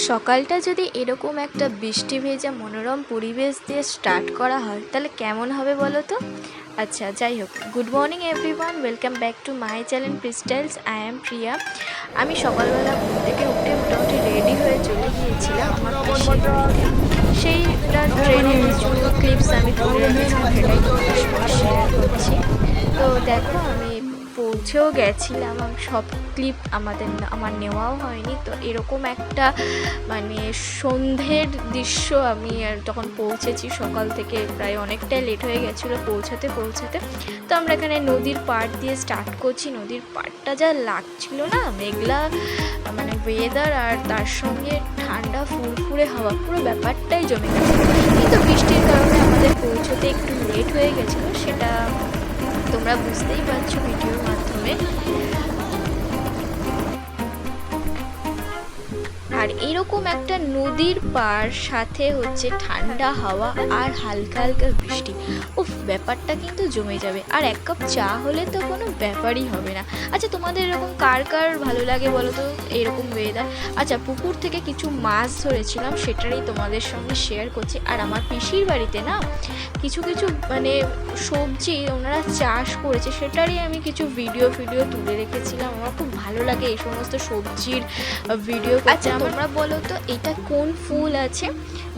সকালটা যদি এরকম একটা বৃষ্টি ভেজা মনোরম পরিবেশ দিয়ে স্টার্ট করা হয় তাহলে কেমন হবে বলো তো। আচ্ছা যাই হোক, good morning everyone, welcome back to my channel Crystals. I am Priya. আমি সকালবেলা ঘুম থেকে উঠে মোটামুটি রেডি হয়ে চলে গিয়েছিলাম আমার পিসির বাড়িতে। সেইটা ট্রেনের কিছু ক্লিপস আমি তুলে রেখেছিলাম, সেটাই তোমাদের সঙ্গে শেয়ার করছি। তো দেখো, আমি পৌঁছেও গেছিলাম, সব ক্লিপ আমার নেওয়াও হয়নি। তো এরকম একটা মানে সন্ধ্যের দৃশ্য আমি যখন পৌঁছেছি, সকাল থেকে প্রায় অনেকটাই লেট হয়ে গেছিলো পৌঁছাতে। তো আমরা এখানে নদীর পাড় দিয়ে স্টার্ট করছি। নদীর পাড়টা যা লাগছিল না, মেঘলা মানে ওয়েদার, আর তার সঙ্গে ঠান্ডা ফুরফুরে হাওয়া, পুরো ব্যাপারটাই জমে গেছে। কিন্তু বৃষ্টির কারণে আমাদের পৌঁছতে একটু লেট হয়ে গেছিলো, সেটা তোমরা বুঝতেই পারছো ভিডিওর মাধ্যমে। আর এরকম একটা নদীর পাড়, সাথে হচ্ছে ঠান্ডা হাওয়া আর হালকা হালকা বৃষ্টি, উফ, ব্যাপারটা কিন্তু জমে যাবে। আর এক কাপ চা হলে তো কোনো ব্যাপারই হবে না। আচ্ছা, তোমাদের এরকম কার কার ভালো লাগে বলো তো এরকম ওয়েদার? আচ্ছা, পুকুর থেকে কিছু মাছ ধরেছিলাম, সেটারই তোমাদের সঙ্গে শেয়ার করছি। আর আমার পিসির বাড়িতে না কিছু মানে সবজি ওনারা চাষ করেছে, সেটারই আমি কিছু ভিডিও তুলে রেখেছিলাম। আমার খুব ভালো লাগে এই সমস্ত সবজির ভিডিও। আচ্ছা, তোমরা বলো তো এটা কোন ফুল আছে?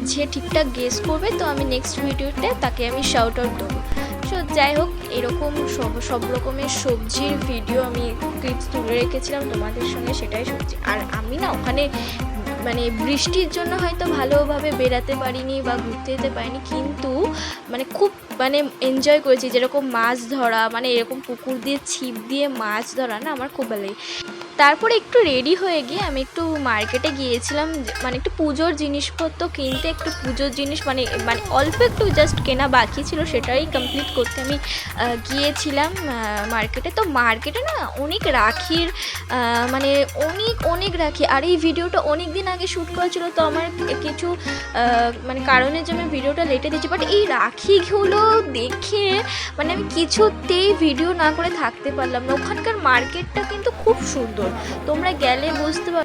যে ঠিকঠাক গেস করবে, তো আমি নেক্সট ভিডিওতে তাকে আমি শাউট আউট দেবো। সো যাই হোক, এরকম সব রকমের সবজির ভিডিও আমি ক্লিপস তুলে রেখেছিলাম তোমাদের সঙ্গে, সেটাই সবজি। আর আমি না ওখানে মানে বৃষ্টির জন্য হয়তো ভালোভাবে বেরাতে পারিনি বা ঘুরতে যেতে পারিনি, কিন্তু মানে খুব মানে এনজয় করেছি। যেরকম মাছ ধরা, মানে এরকম পুকুর দিয়ে ছিপ দিয়ে মাছ ধরা না, আমার খুব ভালো লাগে। তারপরে একটু রেডি হয়ে গিয়ে আমি একটু মার্কেটে গিয়েছিলাম, মানে একটু পুজোর জিনিসপত্র কিনতে। একটু পুজোর জিনিস মানে অল্প একটু জাস্ট কেনা বাকি ছিল, সেটাই কমপ্লিট করতে আমি গিয়েছিলাম মার্কেটে। তো মার্কেটে না অনেক রাখির মানে অনেক রাখি। আর এই ভিডিওটা অনেক দিন আগে শ্যুট করা ছিল, তো আমার কিছু মানে কারণের জন্য ভিডিওটা লেটে দিচ্ছি। বাট এই রাখিগুলো দেখে মানে আমি কিছুতেই ভিডিও না করে থাকতে পারলাম না। ওখানকার মার্কেটটা কিন্তু খুব সুন্দর, তোমরা গেলে বুঝতে পার।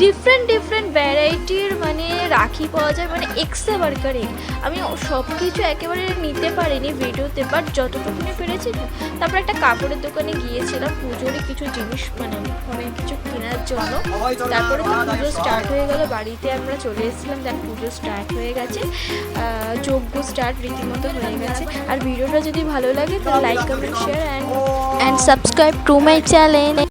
ডিফারেন্ট ভ্যারাইটির মানে রাখি পাওয়া যায়, মানে এক্সে বার্কারে। আমি সব কিছু একেবারে নিতে পারিনি ভিডিওতে, বাট যতটুকুনি পেরেছি। তারপর একটা কাপড়ের দোকানে গিয়েছিলাম পুজোরই কিছু জিনিস মানে অনেক কিছু কেনার জন্য। তারপরে তো পুজো স্টার্ট হয়ে গেল, বাড়িতে আমরা চলে এসেছিলাম। দেখ, পুজো স্টার্ট হয়ে গেছে, যজ্ঞ স্টার্ট রীতিমতো হয়ে গেছে। আর ভিডিওটা যদি ভালো লাগে তাহলে like, comment, share and subscribe to my channel.